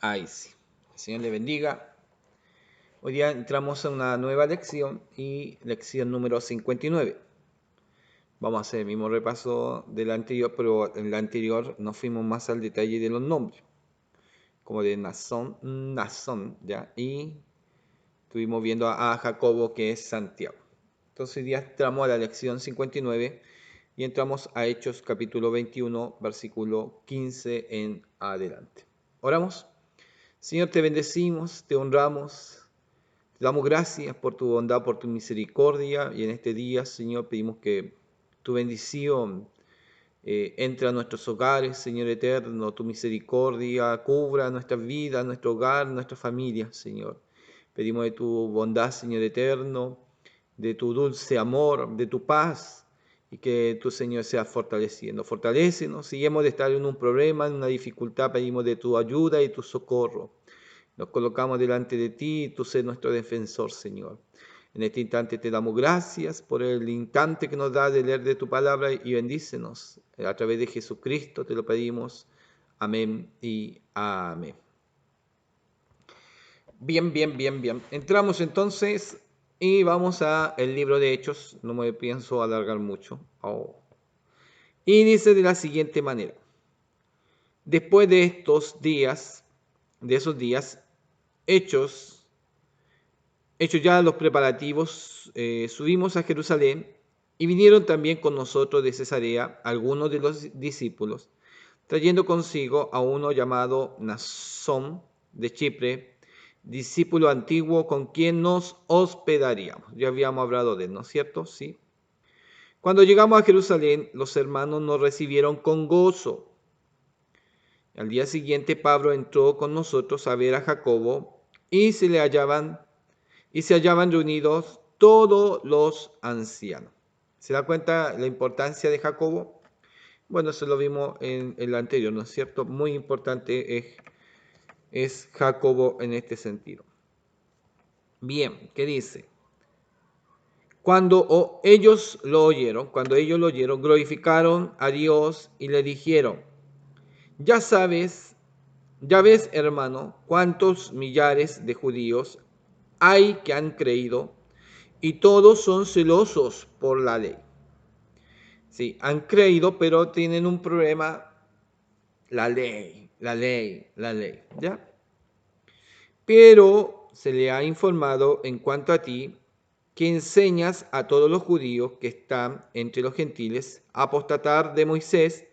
Ahí sí. El Señor le bendiga. Hoy día entramos a una nueva lección y lección número 59. Vamos a hacer el mismo repaso de la anterior, pero en la anterior nos fuimos más al detalle de los nombres, como de Nazón, ¿ya? Y estuvimos viendo a Jacobo, que es Santiago. Entonces hoy día entramos a la lección 59 y entramos a Hechos capítulo 21, versículo 15 en adelante. Oramos. Señor, te bendecimos, te honramos, te damos gracias por tu bondad, por tu misericordia, y en este día, Señor, pedimos que tu bendición entre a nuestros hogares, Señor eterno, tu misericordia cubra nuestras vidas, nuestro hogar, nuestra familia, Señor. Pedimos de tu bondad, Señor eterno, de tu dulce amor, de tu paz, y que tu Señor sea fortaleciendo. Fortalécenos, si hemos de estar en un problema, en una dificultad, pedimos de tu ayuda y tu socorro. Nos colocamos delante de ti, tú sé nuestro defensor, Señor. En este instante te damos gracias por el instante que nos da de leer de tu palabra y bendícenos. A través de Jesucristo te lo pedimos. Amén y amén. Bien. Entramos entonces y vamos al libro de Hechos. No me pienso alargar mucho. Y dice de la siguiente manera. Después de esos días, Hechos ya los preparativos, subimos a Jerusalén y vinieron también con nosotros de Cesarea algunos de los discípulos, trayendo consigo a uno llamado Nasón de Chipre, discípulo antiguo con quien nos hospedaríamos. Ya habíamos hablado de él, ¿no es cierto? Sí. Cuando llegamos a Jerusalén, los hermanos nos recibieron con gozo. Al día siguiente, Pablo entró con nosotros a ver a Jacobo y se hallaban reunidos todos los ancianos. ¿Se da cuenta la importancia de Jacobo? Bueno, eso lo vimos en el anterior, ¿no es cierto? Muy importante es Jacobo en este sentido. Bien, ¿qué dice? Cuando ellos lo oyeron, glorificaron a Dios y le dijeron: ya ves, hermano, cuántos millares de judíos hay que han creído, y todos son celosos por la ley. Sí, han creído, pero tienen un problema: la ley, ¿ya? Pero se le ha informado en cuanto a ti, que enseñas a todos los judíos que están entre los gentiles a apostatar de Moisés,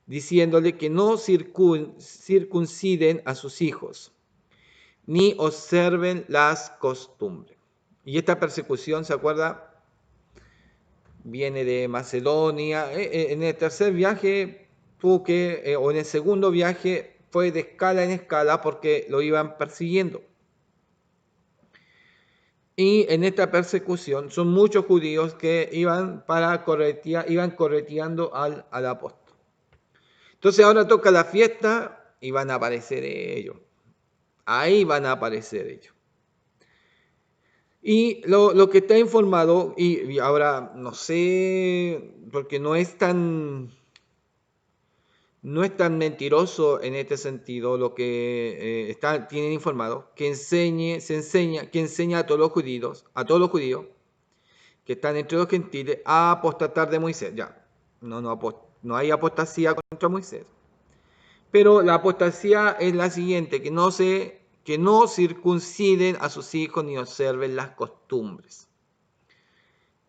diciéndole que no circunciden a sus hijos, ni observen las costumbres. Y esta persecución, ¿se acuerda? Viene de Macedonia. En el tercer viaje o en el segundo viaje, fue de escala en escala porque lo iban persiguiendo. Y en esta persecución son muchos judíos que iban correteando al apóstol. Entonces ahora toca la fiesta y van a aparecer ellos. Ahí van a aparecer ellos. Y lo que está informado, y ahora no sé, porque no es tan mentiroso en este sentido lo que tienen informado, que enseña a todos los judíos que están entre los gentiles a apostatar de Moisés. Ya, no hay apostasía contra Moisés. Pero la apostasía es la siguiente: que no circunciden a sus hijos ni observen las costumbres.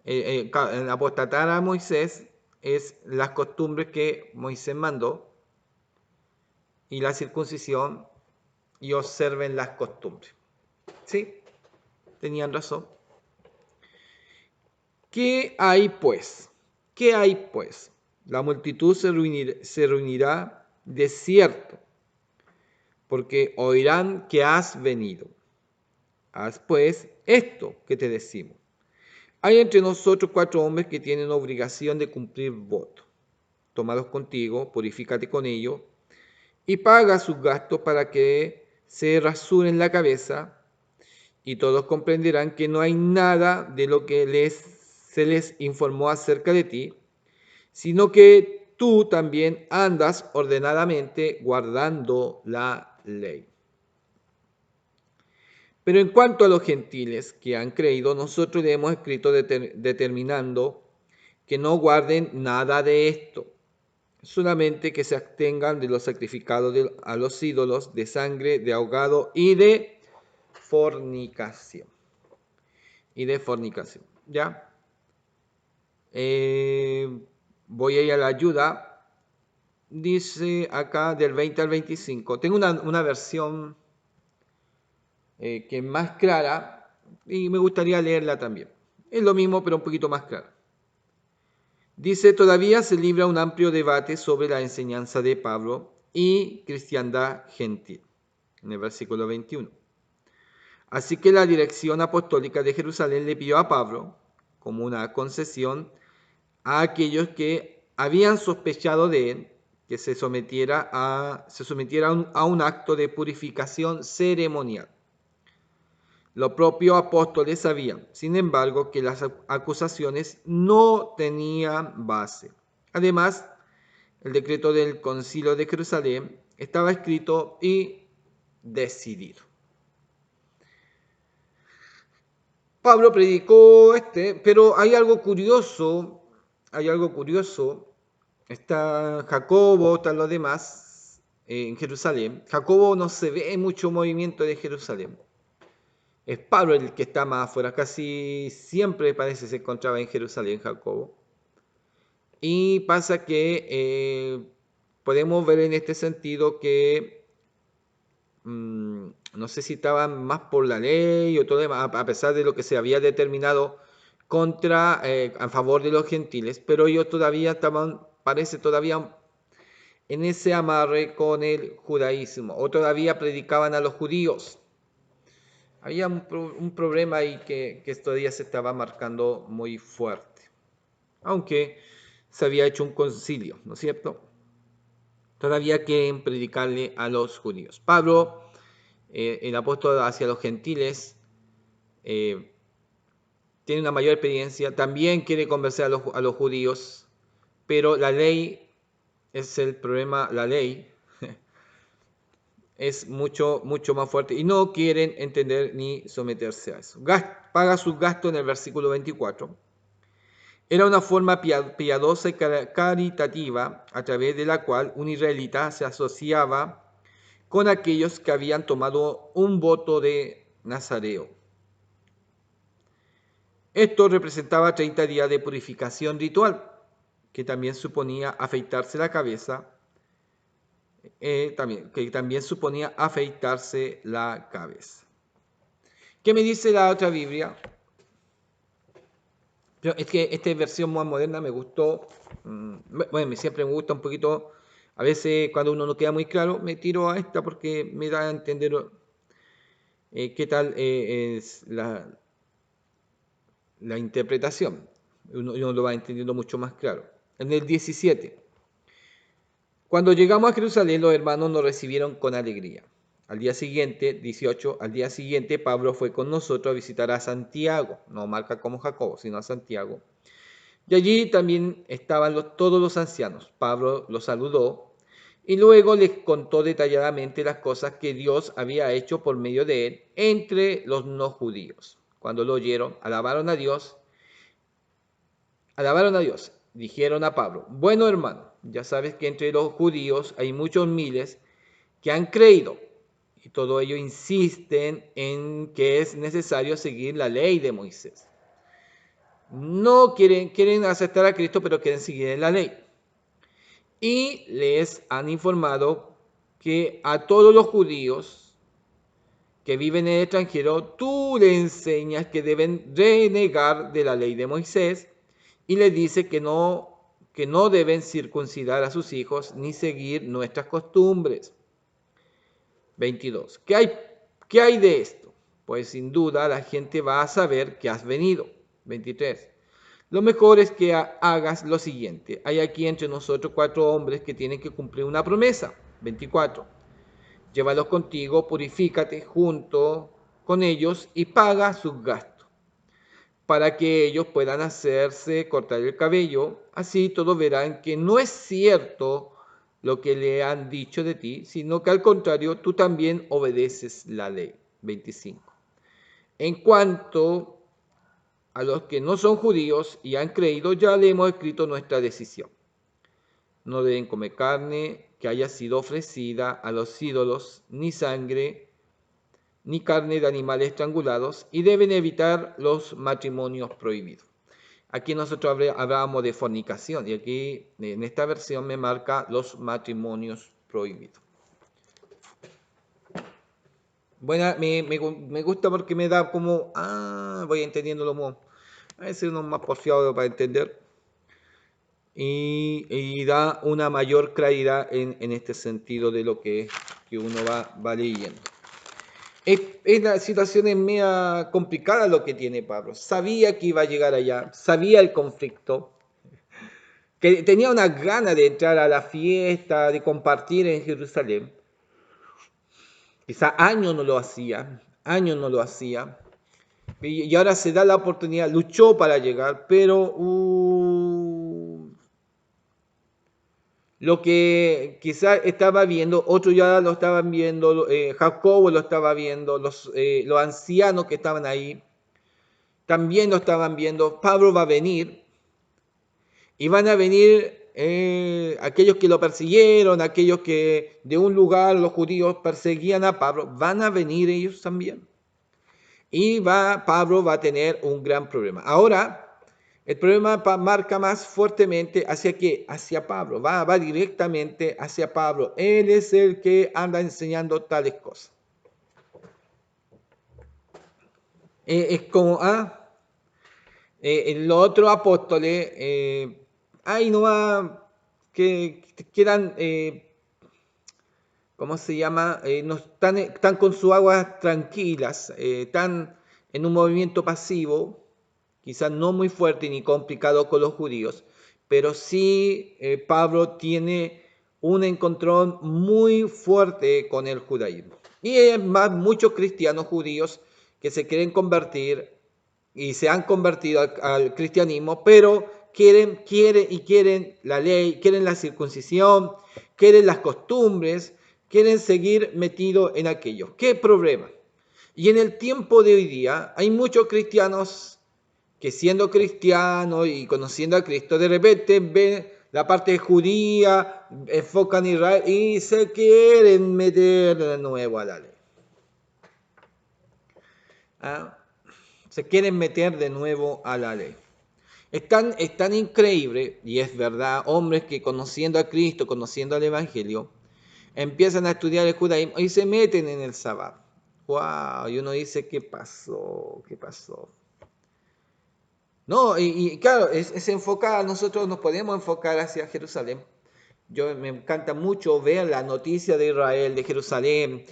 El apostatar a Moisés es las costumbres que Moisés mandó, y la circuncisión y observen las costumbres. ¿Sí? Tenían razón. ¿Qué hay pues? La multitud se reunirá de cierto, porque oirán que has venido. Haz pues esto que te decimos. Hay entre nosotros 4 hombres que tienen obligación de cumplir voto. Tómalos contigo, purifícate con ellos, y paga sus gastos para que se rasuren la cabeza, y todos comprenderán que no hay nada de lo que se les informó acerca de ti, sino que tú también andas ordenadamente guardando la ley. Pero en cuanto a los gentiles que han creído, nosotros le hemos escrito determinando que no guarden nada de esto, solamente que se abstengan de los sacrificados a los ídolos, de sangre, de ahogado y de fornicación. ¿Ya? Voy a ir a la ayuda. Dice acá del 20 al 25. Tengo una versión que es más clara y me gustaría leerla también. Es lo mismo, pero un poquito más clara. Dice, todavía se libra un amplio debate sobre la enseñanza de Pablo y cristiandad gentil, en el versículo 21. Así que la dirección apostólica de Jerusalén le pidió a Pablo, como una concesión, a aquellos que habían sospechado de él, que se sometiera a un acto de purificación ceremonial. Los propios apóstoles sabían, sin embargo, que las acusaciones no tenían base. Además, el decreto del Concilio de Jerusalén estaba escrito y decidido. Pablo predicó pero hay algo curioso, Está Jacobo, están los demás en Jerusalén. Jacobo no se ve mucho movimiento de Jerusalén. Es Pablo el que está más afuera, casi siempre parece se encontraba en Jerusalén Jacobo. Y pasa que podemos ver en este sentido que no sé si estaban más por la ley o todo demás, a pesar de lo que se había determinado a favor de los gentiles, pero ellos todavía estaban, parece todavía en ese amarre con el judaísmo, o todavía predicaban a los judíos. Había un problema ahí que estos días se estaba marcando muy fuerte, aunque se había hecho un concilio, ¿no es cierto? Todavía quieren predicarle a los judíos. Pablo, el apóstol hacia los gentiles, tiene una mayor experiencia, también quiere convencer a los judíos, pero la ley es el problema, la ley es mucho más fuerte y no quieren entender ni someterse a eso. Paga sus gastos en el versículo 24. Era una forma piadosa y caritativa a través de la cual un israelita se asociaba con aquellos que habían tomado un voto de nazareo. Esto representaba 30 días de purificación ritual, que también suponía afeitarse la cabeza, ¿Qué me dice la otra Biblia? Pero es que esta versión más moderna me gustó. Bueno, siempre me gusta un poquito. A veces cuando uno no queda muy claro, me tiro a esta porque me da a entender qué tal es la interpretación. Uno lo va entendiendo mucho más claro. En el 17. Cuando llegamos a Jerusalén, los hermanos nos recibieron con alegría. Al día siguiente, 18, al día siguiente, Pablo fue con nosotros a visitar a Santiago, no marca como Jacobo, sino a Santiago. Y allí también estaban todos los ancianos. Pablo los saludó y luego les contó detalladamente las cosas que Dios había hecho por medio de él entre los no judíos. Cuando lo oyeron, alabaron a Dios. Dijeron a Pablo, bueno hermano, ya sabes que entre los judíos hay muchos miles que han creído y todo ello insisten en que es necesario seguir la ley de Moisés. No quieren aceptar a Cristo, pero quieren seguir la ley. Y les han informado que a todos los judíos que viven en el extranjero, tú le enseñas que deben renegar de la ley de Moisés y les dice que no deben circuncidar a sus hijos ni seguir nuestras costumbres. 22. ¿Qué hay de esto? Pues sin duda la gente va a saber que has venido. 23. Lo mejor es que hagas lo siguiente. Hay aquí entre nosotros 4 hombres que tienen que cumplir una promesa. 24. Llévalos contigo, purifícate junto con ellos y paga sus gastos, para que ellos puedan hacerse cortar el cabello. Así todos verán que no es cierto lo que le han dicho de ti, sino que al contrario, tú también obedeces la ley. 25. En cuanto a los que no son judíos y han creído, ya le hemos escrito nuestra decisión. No deben comer carne que haya sido ofrecida a los ídolos, ni sangre, ni carne de animales estrangulados, y deben evitar los matrimonios prohibidos. Aquí nosotros hablábamos de fornicación, y aquí en esta versión me marca los matrimonios prohibidos. Bueno, me gusta porque me da como, voy entendiéndolo más. A veces uno es más porfiado para entender. Y da una mayor claridad en este sentido de lo que uno va leyendo. La situación es media complicada lo que tiene Pablo. Sabía que iba a llegar allá, sabía el conflicto, que tenía una gana de entrar a la fiesta, de compartir en Jerusalén. Quizá años no lo hacía, y ahora se da la oportunidad, luchó para llegar, pero lo que quizás estaba viendo, otros ya lo estaban viendo, Jacobo lo estaba viendo, los ancianos que estaban ahí también lo estaban viendo. Pablo va a venir y van a venir aquellos que lo persiguieron, aquellos que de un lugar los judíos perseguían a Pablo, van a venir ellos también. Y Pablo va a tener un gran problema. Ahora, el problema marca más fuertemente hacia qué, hacia Pablo, va directamente hacia Pablo. Él es el que anda enseñando tales cosas. Es como, los otros apóstoles, ahí no va, que quedan, ¿cómo se llama? No están con sus aguas tranquilas, están en un movimiento pasivo, quizás no muy fuerte ni complicado con los judíos, pero sí Pablo tiene un encontrón muy fuerte con el judaísmo. Y es más, muchos cristianos judíos que se quieren convertir y se han convertido al cristianismo, pero quieren la ley, quieren la circuncisión, quieren las costumbres, quieren seguir metidos en aquello. ¿Qué problema? Y en el tiempo de hoy día hay muchos cristianos que siendo cristianos y conociendo a Cristo, de repente ven la parte judía, enfocan Israel y se quieren meter de nuevo a la ley. Se quieren meter de nuevo a la ley. Es tan increíble, y es verdad, hombres que conociendo a Cristo, conociendo al Evangelio, empiezan a estudiar el judaísmo y se meten en el Sabbat. ¡Wow! Y uno dice, ¿qué pasó? ¿Qué pasó? No, y claro, es enfocar, nosotros nos podemos enfocar hacia Jerusalén. Me encanta mucho ver la noticia de Israel, de Jerusalén,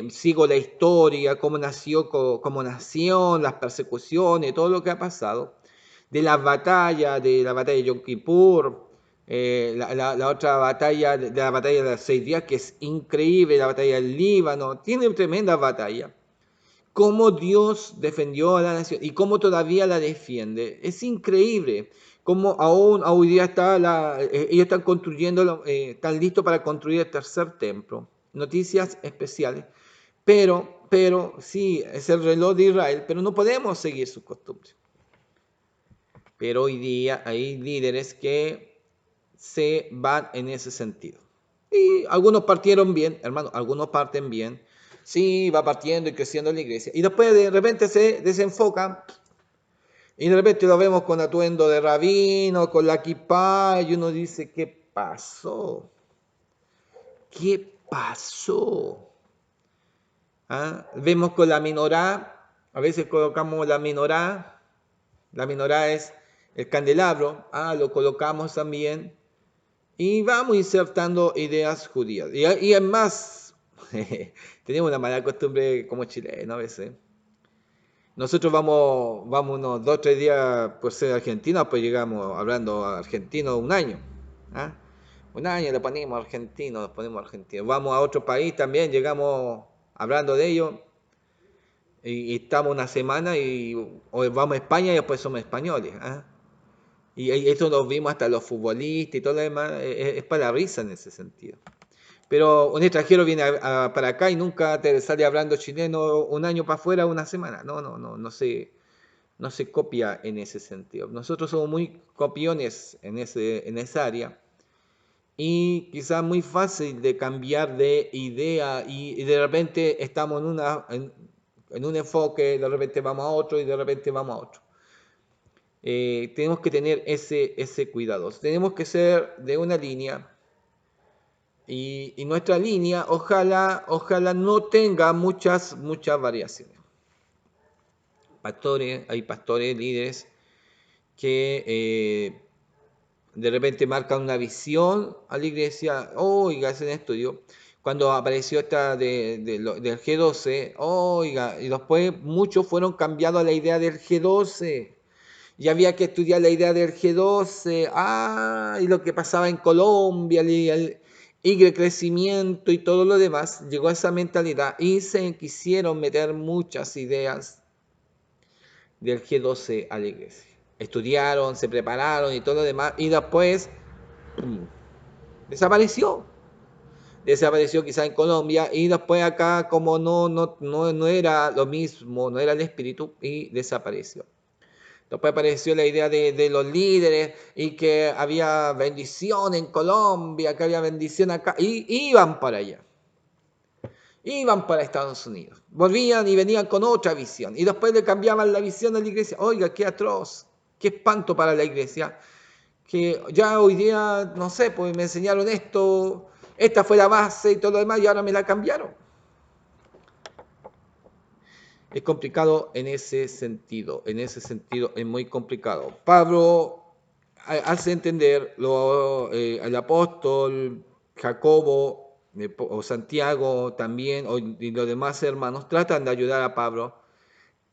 sigo la historia, cómo nació como nación, las persecuciones, todo lo que ha pasado, de la batalla de Yom Kippur, la otra batalla, de la batalla de los 6 días, que es increíble, la batalla del Líbano, tiene tremenda batalla. Cómo Dios defendió a la nación y cómo todavía la defiende. Es increíble cómo aún hoy día ellos están construyendo, están listos para construir el tercer templo. Noticias especiales. Pero sí, es el reloj de Israel, pero no podemos seguir sus costumbres. Pero hoy día hay líderes que se van en ese sentido. Y algunos partieron bien, hermano, algunos parten bien. Sí, va partiendo y creciendo la iglesia. Y después de repente se desenfocan. Y de repente lo vemos con atuendo de rabino, con la kipá. Y uno dice, ¿qué pasó? ¿Qué pasó? Vemos con la menorá. A veces colocamos la menorá. La menorá es el candelabro. Lo colocamos también. Y vamos insertando ideas judías. Y es más, tenemos una mala costumbre como chilenos a veces. Nosotros vamos unos 2 o 3 días por ser argentinos, pues llegamos hablando argentino un año. Un año le ponemos argentino, Vamos a otro país también, llegamos hablando de ello. Y estamos una semana o vamos a España y después somos españoles. Y eso lo vimos hasta los futbolistas y todo lo demás, es para la risa en ese sentido. Pero un extranjero viene para acá y nunca te sale hablando chileno un año para afuera, una semana. No se copia en ese sentido. Nosotros somos muy copiones en esa área y quizás muy fácil de cambiar de idea y de repente estamos en un enfoque, de repente vamos a otro y de repente vamos a otro. Tenemos que tener ese cuidado. Tenemos que ser de una línea y nuestra línea ojalá no tenga muchas variaciones. Hay pastores, líderes que de repente marcan una visión a la iglesia. Oiga, hacen estudio. Cuando apareció esta del G12, oiga, y después muchos fueron cambiados a la idea del G12. Y había que estudiar la idea del G12, y lo que pasaba en Colombia, el Y crecimiento y todo lo demás, llegó a esa mentalidad y se quisieron meter muchas ideas del G12 a la iglesia. Estudiaron, se prepararon y todo lo demás, y después desapareció. Desapareció quizá en Colombia, y después acá como no era lo mismo, no era el espíritu, y desapareció. Después apareció la idea de los líderes y que había bendición en Colombia, que había bendición acá, y iban para allá. Iban para Estados Unidos. Volvían y venían con otra visión. Y después le cambiaban la visión a la iglesia. Oiga, qué atroz, qué espanto para la iglesia. Que ya hoy día, no sé, pues me enseñaron esto, esta fue la base y todo lo demás, y ahora me la cambiaron. Es complicado en ese sentido es muy complicado. Pablo hace entender, el apóstol Jacobo o Santiago también, y los demás hermanos, tratan de ayudar a Pablo,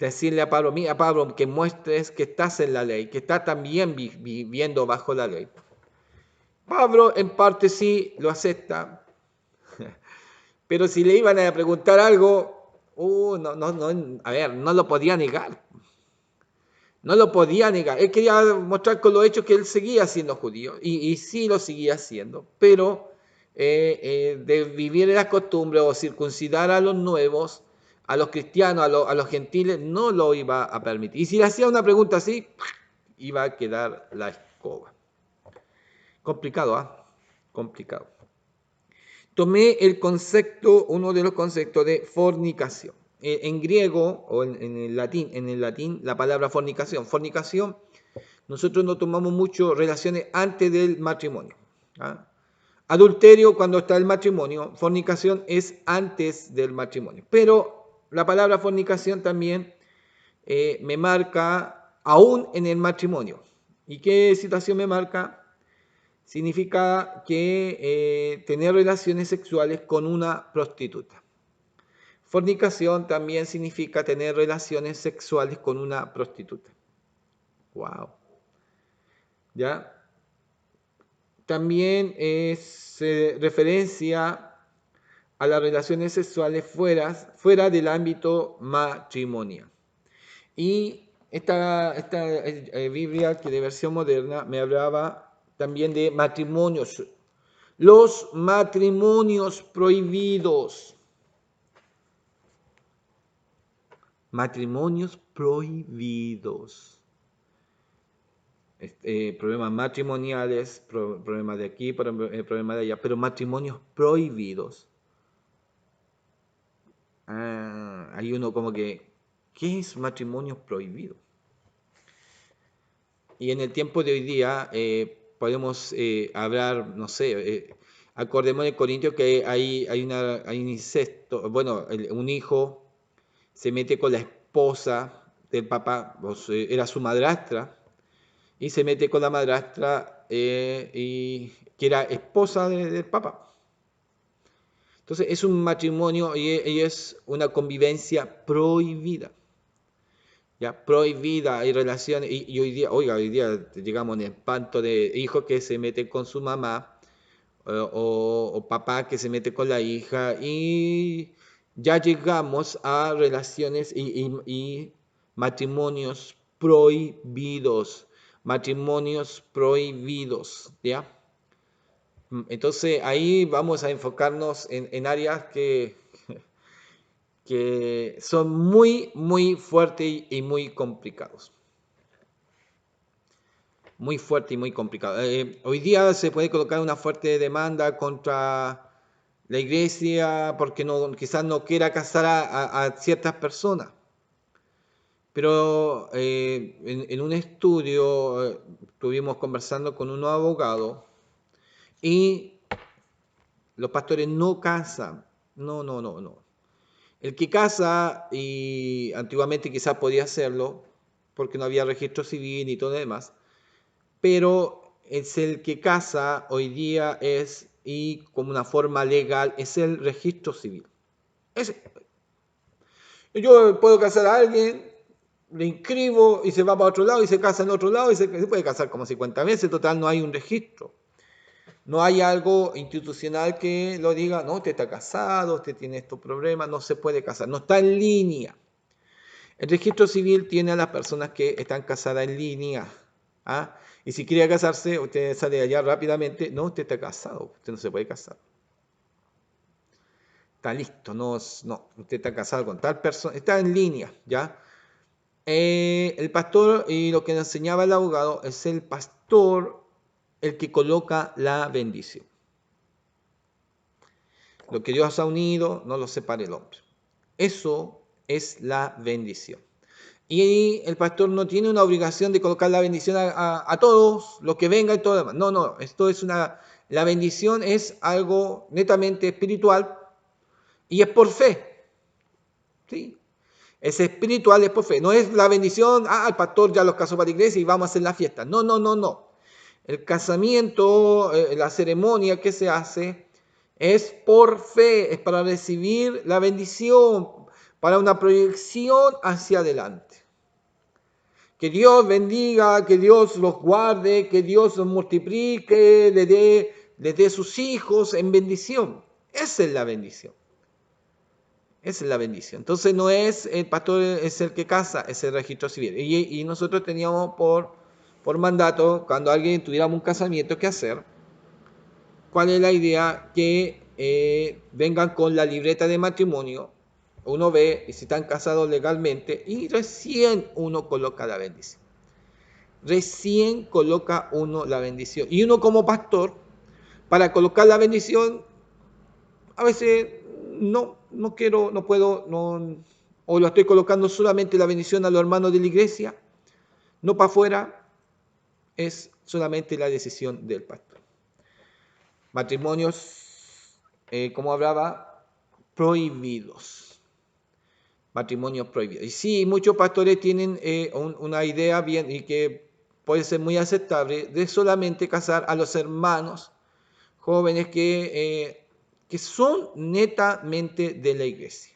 decirle a Pablo, mira Pablo, que muestres que estás en la ley, que estás también viviendo bajo la ley. Pablo en parte sí lo acepta, pero si le iban a preguntar algo, a ver, no lo podía negar. No lo podía negar. Él quería mostrar con los hechos que él seguía siendo judío, y sí lo seguía haciendo, pero de vivir en las costumbres o circuncidar a los nuevos, a los cristianos, a los gentiles, no lo iba a permitir. Y si le hacía una pregunta así, iba a quedar la escoba. Complicado, ¿ah? Complicado. Tomé uno de los conceptos de fornicación. En griego o en el latín, la palabra fornicación, nosotros no tomamos mucho relaciones antes del matrimonio. ¿Ah? Adulterio cuando está el matrimonio, fornicación es antes del matrimonio. Pero la palabra fornicación también me marca aún en el matrimonio. ¿Y qué situación me marca? Significa que tener relaciones sexuales con una prostituta. Fornicación también significa tener relaciones sexuales con una prostituta. Wow. ¿Ya? También es referencia a las relaciones sexuales fuera del ámbito matrimonial. Y esta Biblia, que de versión moderna, me hablaba también de matrimonios. Los matrimonios prohibidos. Matrimonios prohibidos. Problemas matrimoniales, problemas de aquí, problemas de allá, pero matrimonios prohibidos. Hay uno como que, ¿qué es matrimonio prohibido? Y en el tiempo de hoy día podemos hablar, no sé, acordemos en Corintios que hay un incesto, bueno, un hijo se mete con la esposa del papá, era su madrastra, y se mete con la madrastra y que era esposa del papá. Entonces es un matrimonio y es una convivencia prohibida. Ya prohibida, hay relaciones, y hoy día llegamos en el espanto de hijos que se meten con su mamá, o papá que se mete con la hija, y ya llegamos a relaciones y matrimonios prohibidos, ¿ya? Entonces ahí vamos a enfocarnos en áreas que son muy, muy fuertes y muy complicados. Muy fuerte y muy complicado. Hoy día se puede colocar una fuerte demanda contra la iglesia porque no, quizás no quiera casar a ciertas personas. Pero en un estudio estuvimos conversando con un abogado y los pastores no casan. No, no, no, no. El que casa, y antiguamente quizás podía hacerlo porque no había registro civil y todo lo demás, pero es el que casa hoy día es, y como una forma legal, es el registro civil. Yo puedo casar a alguien, le inscribo y se va para otro lado y se casa en otro lado y se puede casar como 50 veces, total no hay un registro. No hay algo institucional que lo diga, no, usted está casado, usted tiene estos problemas, no se puede casar, no está en línea. El registro civil tiene a las personas que están casadas en línea. ¿Ah? Y si quiere casarse, usted sale allá rápidamente. No, usted está casado, usted no se puede casar. Está listo, no, no, usted está casado con tal persona, está en línea, ¿ya? El pastor, y lo que nos enseñaba el abogado, es el pastor el que coloca la bendición. Lo que Dios ha unido, no lo separe el hombre. Eso es la bendición. Y el pastor no tiene una obligación de colocar la bendición a todos, los que vengan y todo lo demás. No, no, esto es la bendición es algo netamente espiritual y es por fe. ¿Sí? Es espiritual, es por fe. No es la bendición, el pastor ya los casó para la iglesia y vamos a hacer la fiesta. No, no, no, no. El casamiento, la ceremonia que se hace es por fe, es para recibir la bendición, para una proyección hacia adelante. Que Dios bendiga, que Dios los guarde, que Dios los multiplique, les dé sus hijos en bendición. Esa es la bendición. Esa es la bendición. Entonces no es el pastor es el que casa, es el registro civil. Y nosotros teníamos por mandato, cuando alguien tuviéramos un casamiento, ¿qué hacer? ¿Cuál es la idea? Que vengan con la libreta de matrimonio, uno ve si están casados legalmente y recién uno coloca la bendición. Recién coloca uno la bendición. Y uno como pastor, para colocar la bendición, a veces no quiero, no puedo, no, o lo estoy colocando solamente la bendición a los hermanos de la iglesia, no para afuera, es solamente la decisión del pastor. Matrimonios, como hablaba, prohibidos. Matrimonios prohibidos. Y sí, muchos pastores tienen una idea bien y que puede ser muy aceptable de solamente casar a los hermanos jóvenes que son netamente de la iglesia.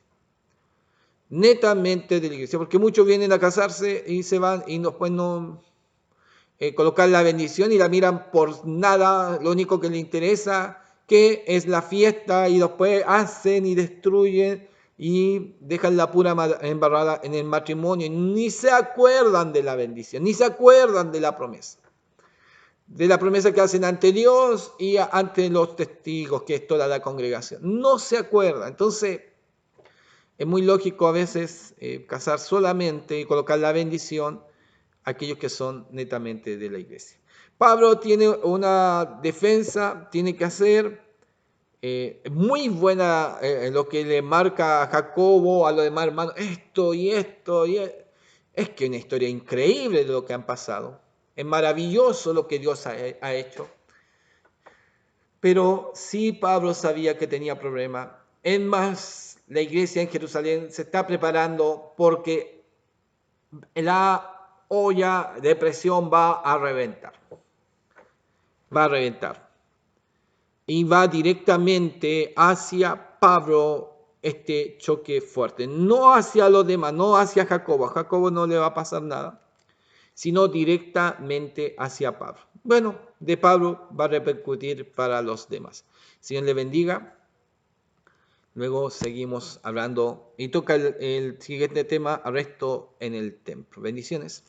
Netamente de la iglesia, porque muchos vienen a casarse y se van y después no colocar la bendición y la miran por nada, lo único que les interesa que es la fiesta y después hacen y destruyen y dejan la pura embarrada en el matrimonio, ni se acuerdan de la bendición, ni se acuerdan de la promesa que hacen ante Dios y ante los testigos, que es toda la congregación. No se acuerdan. Entonces, es muy lógico a veces casar solamente y colocar la bendición a aquellos que son netamente de la iglesia. Pablo tiene una defensa, tiene que hacer muy buena lo que le marca a Jacobo, a los demás hermanos, esto y esto. Es que una historia increíble de lo que han pasado. Es maravilloso lo que Dios ha hecho. Pero sí Pablo sabía que tenía problemas. Es más, la iglesia en Jerusalén se está preparando porque la olla de presión va a reventar. Va a reventar. Y va directamente hacia Pablo este choque fuerte. No hacia los demás, no hacia Jacobo. A Jacobo no le va a pasar nada, sino directamente hacia Pablo. Bueno, de Pablo va a repercutir para los demás. Señor le bendiga. Luego seguimos hablando y toca el siguiente tema, arresto en el templo. Bendiciones.